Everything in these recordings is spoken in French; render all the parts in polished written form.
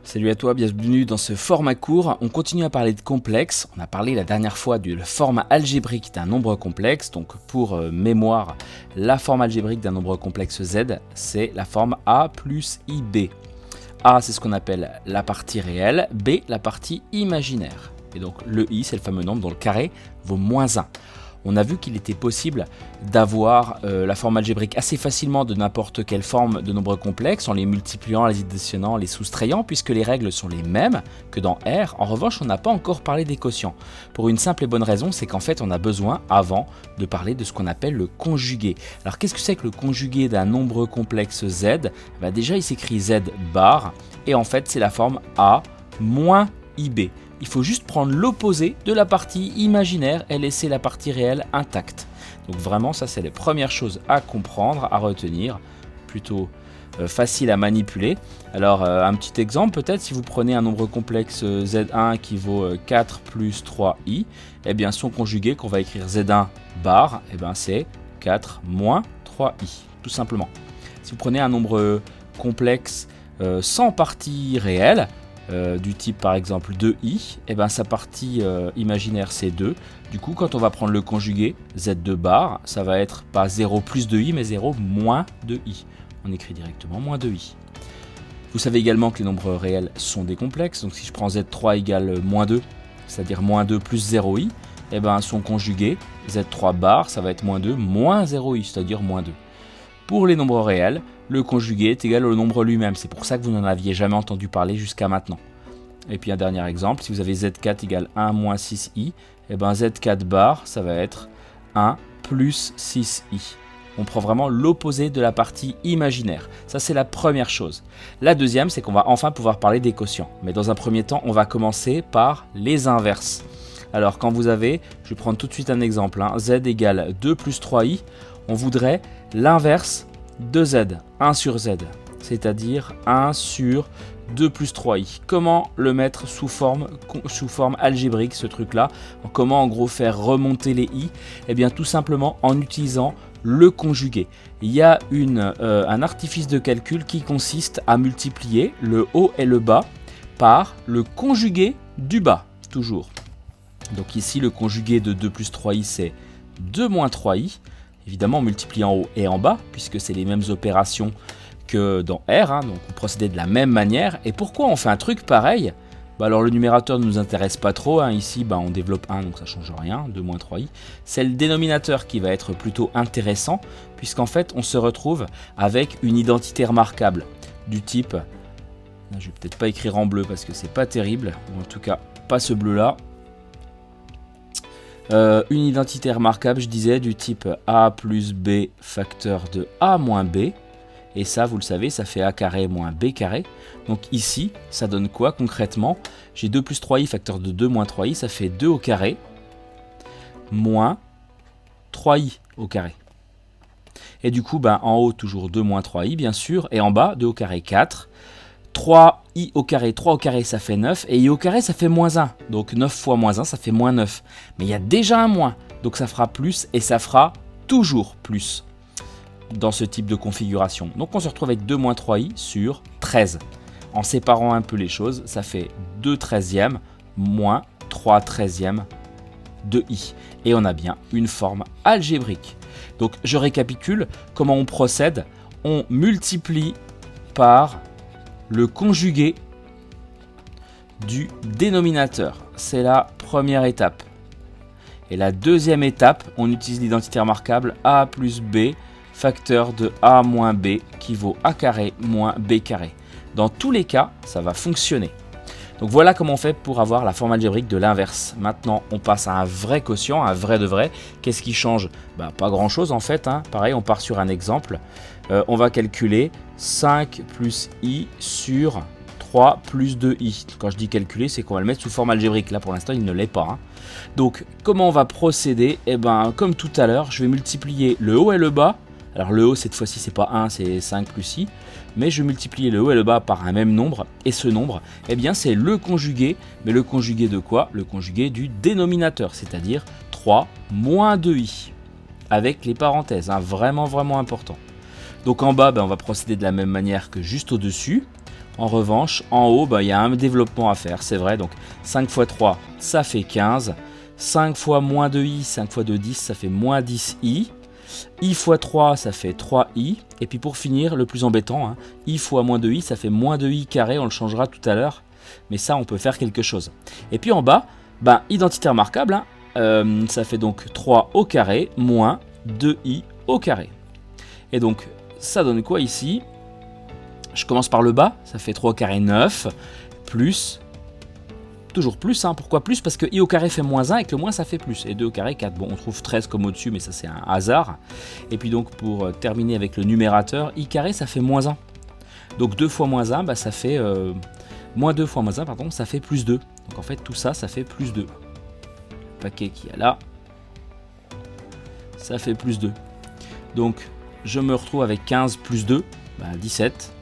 Salut à toi, bienvenue dans ce format court. On continue à parler de complexes. On a parlé la dernière fois du forme algébrique d'un nombre complexe. Donc pour mémoire, la forme algébrique d'un nombre complexe Z, c'est la forme A plus IB. A, c'est ce qu'on appelle la partie réelle. B, la partie imaginaire. Et donc le I, c'est le fameux nombre dont le carré vaut moins 1. On a vu qu'il était possible d'avoir la forme algébrique assez facilement de n'importe quelle forme de nombre complexe en les multipliant, les additionnant, les soustrayant, puisque les règles sont les mêmes que dans R. En revanche, on n'a pas encore parlé des quotients. Pour une simple et bonne raison, c'est qu'en fait, on a besoin, avant, de parler de ce qu'on appelle le conjugué. Alors, qu'est-ce que c'est que le conjugué d'un nombre complexe Z ? Déjà, il s'écrit Z bar, et en fait, c'est la forme A moins IB. Il faut juste prendre l'opposé de la partie imaginaire et laisser la partie réelle intacte. Donc vraiment, ça c'est les premières choses à comprendre, à retenir, plutôt facile à manipuler. Alors un petit exemple peut-être, si vous prenez un nombre complexe Z1 qui vaut 4 plus 3i, eh bien son conjugué qu'on va écrire Z1 bar, eh bien c'est 4 moins 3i, tout simplement. Si vous prenez un nombre complexe sans partie réelle, du type par exemple 2i, et ben sa partie imaginaire c'est 2. Du coup, quand on va prendre le conjugué Z2 bar, ça va être pas 0 plus 2i, mais 0 moins 2i. On écrit directement moins 2i. Vous savez également que les nombres réels sont des complexes, donc si je prends Z3 égale moins 2, c'est-à-dire moins 2 plus 0i, et ben son conjugué Z3 bar, ça va être moins 2 moins 0i, c'est-à-dire moins 2. Pour les nombres réels, le conjugué est égal au nombre lui-même. C'est pour ça que vous n'en aviez jamais entendu parler jusqu'à maintenant. Et puis un dernier exemple, si vous avez Z4 égale 1 moins 6i, et ben Z4 bar, ça va être 1 plus 6i. On prend vraiment l'opposé de la partie imaginaire. Ça, c'est la première chose. La deuxième, c'est qu'on va enfin pouvoir parler des quotients. Mais dans un premier temps, on va commencer par les inverses. Alors, quand vous avez, je vais prendre tout de suite un exemple, Z égale 2 plus 3i, on voudrait l'inverse de Z, 1 sur Z, c'est-à-dire 1 sur 2 plus 3i. Comment le mettre sous forme algébrique, ce truc-là ? Comment en gros faire remonter les i ? Eh bien tout simplement en utilisant le conjugué. Il y a un artifice de calcul qui consiste à multiplier le haut et le bas par le conjugué du bas, toujours. Donc ici le conjugué de 2 plus 3i c'est 2 moins 3i. Évidemment, on multiplie en haut et en bas, puisque c'est les mêmes opérations que dans R, donc on procédait de la même manière. Et pourquoi on fait un truc pareil ? Alors le numérateur ne nous intéresse pas trop, ici on développe 1, donc ça ne change rien, 2 moins 3i. C'est le dénominateur qui va être plutôt intéressant, puisqu'en fait on se retrouve avec une identité remarquable, du type, je vais peut-être pas écrire en bleu parce que c'est pas terrible, ou en tout cas pas ce bleu là. Une identité remarquable, je disais, du type a plus b facteur de a moins b. Et ça, vous le savez, ça fait a carré moins b carré. Donc ici, ça donne quoi concrètement ? J'ai 2 plus 3i facteur de 2 moins 3i, ça fait 2 au carré moins 3i au carré. Et du coup, en haut, toujours 2 moins 3i, bien sûr. Et en bas, 2 au carré 4. 3i au carré, 3 au carré, ça fait 9. Et i au carré, ça fait moins 1. Donc 9 fois moins 1, ça fait moins 9. Mais il y a déjà un moins. Donc ça fera plus et ça fera toujours plus dans ce type de configuration. Donc on se retrouve avec 2 moins 3i sur 13. En séparant un peu les choses, ça fait 2 treizièmes moins 3 treizièmes de i. Et on a bien une forme algébrique. Donc je récapitule comment on procède. On multiplie par le conjugué du dénominateur. C'est la première étape. Et la deuxième étape, on utilise l'identité remarquable a plus b facteur de a moins b qui vaut a carré moins b carré. Dans tous les cas, ça va fonctionner. Donc voilà comment on fait pour avoir la forme algébrique de l'inverse. Maintenant, on passe à un vrai quotient, un vrai de vrai. Qu'est-ce qui change ? Pas grand-chose en fait. Pareil, on part sur un exemple. On va calculer 5 plus i sur 3 plus 2i. Quand je dis calculer, c'est qu'on va le mettre sous forme algébrique. Là, pour l'instant, il ne l'est pas. Donc, comment on va procéder ? Comme tout à l'heure, je vais multiplier le haut et le bas. Alors, le haut, cette fois-ci, c'est pas 1, c'est 5 plus i. Mais je vais multiplier le haut et le bas par un même nombre. Et ce nombre, c'est le conjugué. Mais le conjugué de quoi ? Le conjugué du dénominateur, c'est-à-dire 3 moins 2i. Avec les parenthèses, vraiment, vraiment important. Donc en bas, on va procéder de la même manière que juste au-dessus. En revanche, en haut, il y a un développement à faire, c'est vrai. Donc 5 x 3, ça fait 15. 5 fois moins 2i, 5 fois 2, 10, ça fait moins 10i. I x 3, ça fait 3i. Et puis pour finir, le plus embêtant, i fois moins 2i, ça fait moins 2i carré, on le changera tout à l'heure. Mais ça, on peut faire quelque chose. Et puis en bas, identité remarquable, ça fait donc 3 au carré moins 2i au carré. Et donc, ça donne quoi ici? Je commence par le bas, ça fait 3 au carré 9, plus, toujours plus, pourquoi plus? Parce que i au carré fait moins 1 et que le moins ça fait plus, et 2 au carré 4, bon on trouve 13 comme au-dessus, mais ça c'est un hasard. Et puis donc pour terminer avec le numérateur, i carré ça fait moins 1, donc 2 fois moins 1, ça fait, moins 2 fois moins 1, pardon, ça fait plus 2, donc en fait tout ça, ça fait plus 2. Le paquet qu'il y a là, ça fait plus 2. Donc je me retrouve avec 15 plus 2, 17.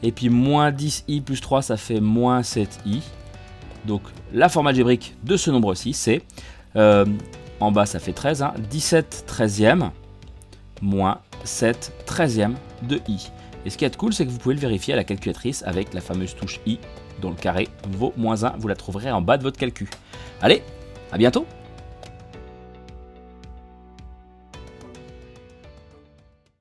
Et puis moins 10i plus 3, ça fait moins 7i. Donc la forme algébrique de ce nombre-ci, c'est, en bas ça fait 13, 17 13e moins 7 13e de i. Et ce qui est cool, c'est que vous pouvez le vérifier à la calculatrice avec la fameuse touche i, dont le carré vaut moins 1. Vous la trouverez en bas de votre calcul. Allez, à bientôt!